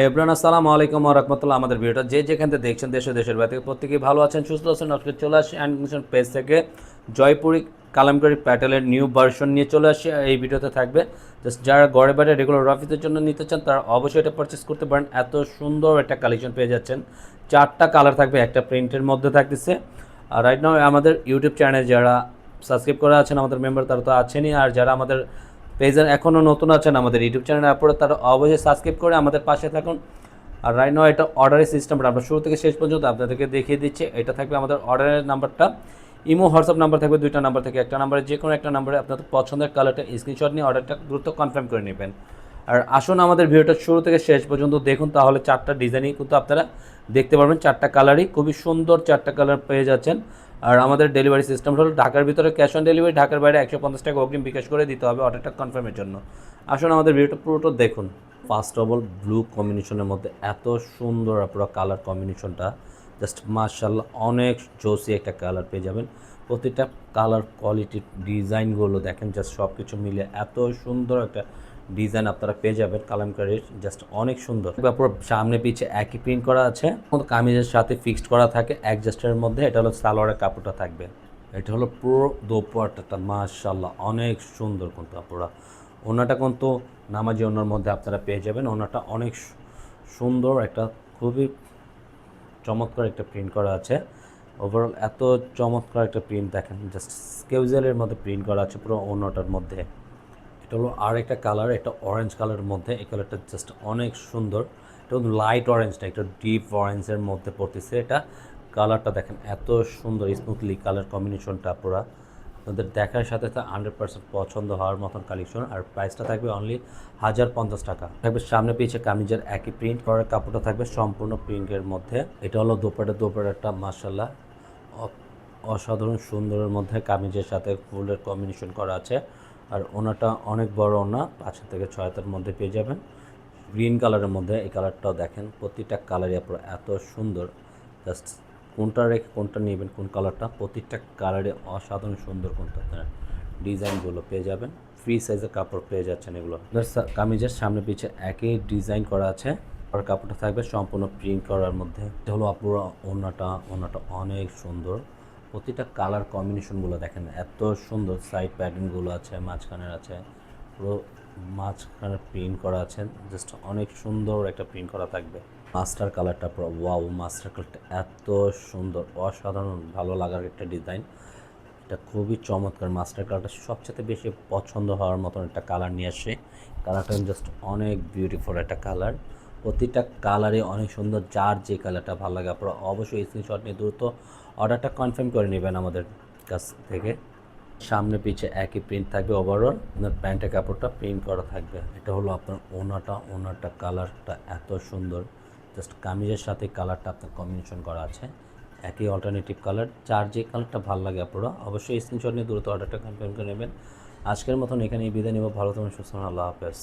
Everyone আসসালামু আলাইকুম ওয়া রাহমাতুল্লাহ। আমাদের ভিডিওটা যে যেখান থেকে দেখছেন দেশ ও দেশের বাইরে থেকে প্রত্যেকেই ভালো আছেন, সুস্থ আছেন। আজকে চলে আসি অ্যানিমেশন পেজ থেকে জয়পুরি কালামকারী প্যাটেলের নিউ ভার্সন নিয়ে চলে আসি। এই ভিডিওতে থাকবে জাস্ট যারা ঘরে বাইরে রেগুলার অফিসের জন্য নিতে চান তারা অবশ্যই এটা পারচেস করতে পারেন। এত সুন্দর একটা কালেকশন পেয়ে যাচ্ছেন। 4টা কালার থাকবে, একটা প্রিন্টের মধ্যে থাকতেছে। আর রাইট নাও আমাদের ইউটিউব চ্যানেলে যারা সাবস্ক্রাইব করা আছেন আমাদের মেম্বার তারা তো আছেনই, আর যারা আমাদের পেজের এখনও নতুন আছেন আমাদের ইউটিউব চ্যানেলে আপলোড তারা অবশ্যই সাবস্ক্রাইব করে আমাদের পাশে থাকুন। আর রাইট নাও এটা অর্ডারের সিস্টেমটা আমরা শুরু থেকে শেষ পর্যন্ত আপনাদেরকে দেখিয়ে দিচ্ছি। এটা থাকবে আমাদের অর্ডারের নাম্বারটা, ইমো হোয়াটসঅ্যাপ নাম্বার থাকবে, দুইটা নাম্বার থেকে একটা নাম্বারে যে কোনো একটা নাম্বারে আপনাদের পছন্দের কালারটা স্ক্রিনশট নিয়ে অর্ডারটা দ্রুত কনফার্ম করে নেবেন। আর আসুন আমাদের ভিডিওটা শুরু থেকে শেষ পর্যন্ত দেখুন, তাহলে 4টা ডিজাইনই কিন্তু আপনারা দেখতে পারবেন। 4টা কালারই খুবই সুন্দর, 4টা কালার পেয়ে যাচ্ছেন। আর আমাদের ডেলিভারি সিস্টেম হলো ঢাকার ভিতরে ক্যাশ অন ডেলিভারি, ঢাকার বাইরে 150 টাকা অগ্রিম বিকাশ করে দিতে হবে অর্ডারটা কনফার্মের জন্য। আসুন আমাদের ভিডিওটা পুরোটা দেখুন। ফার্স্ট অফ অল ব্লু কম্বিনেশনের মধ্যে এত সুন্দর পুরো কালার কম্বিনেশনটা জাস্ট মাশাআল্লাহ, অনেক জোসি একটা কালার পেয়ে যাবেন। প্রতিটা কালার কোয়ালিটি ডিজাইনগুলো দেখেন, জাস্ট সব কিছু মিলে এত সুন্দর একটা ডিজাইন আপনারা পেয়ে যাবেন কালামকারীর। জাস্ট অনেক সুন্দর, পুরো সামনে পিছে একই প্রিন্ট করা আছে, কামিজের সাথে ফিক্সড করা থাকে অ্যাডজাস্টের মধ্যে। এটা হলো সালোয়ারের কাপড়টা থাকবে, এটা হলো পুরো দোপাট্টাটা মাশাআল্লাহ অনেক সুন্দর। কিন্তু পুরো ওনাটা কিন্তু নামাজি ওনার মধ্যে আপনারা পেয়ে যাবেন। ওনাটা অনেক সুন্দর, একটা খুবই চমৎকার একটা প্রিন্ট করা আছে। ওভারঅল এত চমৎকার একটা প্রিন্ট দেখেন, জাস্ট স্কেউজেলের মধ্যে প্রিন্ট করা আছে পুরো ওনাটার মধ্যে। এটা হলো আর একটা কালার, এটা অরেঞ্জ কালারের মধ্যে। এই কালারটা জাস্ট অনেক সুন্দর। এটা কিন্তু লাইট অরেঞ্জটা একটা ডিপ অরেঞ্জের মধ্যে পড়তেছে। এটা কালারটা দেখেন এত সুন্দর, স্মুথলি কালার কম্বিনেশনটা পুরো আপনাদের দেখার সাথে সাথে 100% পছন্দ হওয়ার মতন কালেকশন। আর প্রাইসটা থাকবে অনলি 1050 টাকা থাকবে। সামনে পিছে কামিজের একই প্রিন্ট করার কাপড়টা থাকবে সম্পূর্ণ প্রিন্টের মধ্যে। এটা হলো দোপাট্টা মাশাআল্লাহ অসাধারণ সুন্দরের মধ্যে কামিজের সাথে ফুলের কম্বিনেশন করা আছে। আর ওনাটা অনেক বড় ওনা, 5 থেকে 6 হাতের মধ্যে পেয়ে যাবেন। গ্রিন কালারের মধ্যে এই কালারটাও দেখেন, প্রতিটা কালারই আপনার এত সুন্দর। জাস্ট কোনটা রেখে কোনটা নেবেন, কোন কালারটা, প্রতিটা কালারে অসাধারণ সুন্দর। কোনটা আপনার ডিজাইনগুলো পেয়ে যাবেন, ফ্রি সাইজের কাপড় পেয়ে যাচ্ছেন এগুলো। কামিজের সামনে পিছে একই ডিজাইন করা আছে। আর কাপড়টা থাকবে সম্পূর্ণ প্রিন্ট করার মধ্যে। এটা হলো পুরো ওনাটা অনেক সুন্দর। প্রতিটা কালার কম্বিনেশনগুলো দেখেন এত সুন্দর। সাইড প্যাটার্নগুলো আছে, মাঝখানের আছে, পুরো মাঝখানে প্রিন্ট করা আছে। জাস্ট অনেক সুন্দর একটা প্রিন্ট করা থাকবে। মাস্টার কালারটা পুরো ওয়াও, মাস্টার কালারটা এত সুন্দর, অসাধারণ ভালো লাগার একটা ডিজাইন। এটা খুবই চমৎকার। মাস্টার কালারটা সবচেয়ে বেশি পছন্দ হওয়ার মতন একটা কালার নিয়ে আসে। কালারটা জাস্ট অনেক বিউটিফুল একটা কালার। প্রতিটা কালারে অনেক সুন্দর। যার যে কালারটা ভালো লাগে আপনারা অবশ্যই স্ক্রিনশট নিয়ে দ্রুত অর্ডারটা কনফার্ম করে নেবেন আমাদের কাছ থেকে। সামনে পিছে একই প্রিন্ট থাকবে। ওভারঅল আপনার প্যান্টের কাপড়টা প্রিন্ট করা থাকবে। এটা হলো আপনার ওনাটা কালারটা এত সুন্দর। জাস্ট কামিজের সাথে কালারটা আপনার কম্বিনেশন করা আছে, একই অল্টারনেটিভ কালার। যার যে কালারটা ভালো লাগে আপনারা অবশ্যই স্ক্রিনশট নিয়ে দ্রুত অর্ডারটা কনফার্ম করে নেবেন। আজকের মতন এখানেই বিদায় নেব। ভালো থাকুন, সুস্থ থাকুন, আল্লাহ হাফেজ।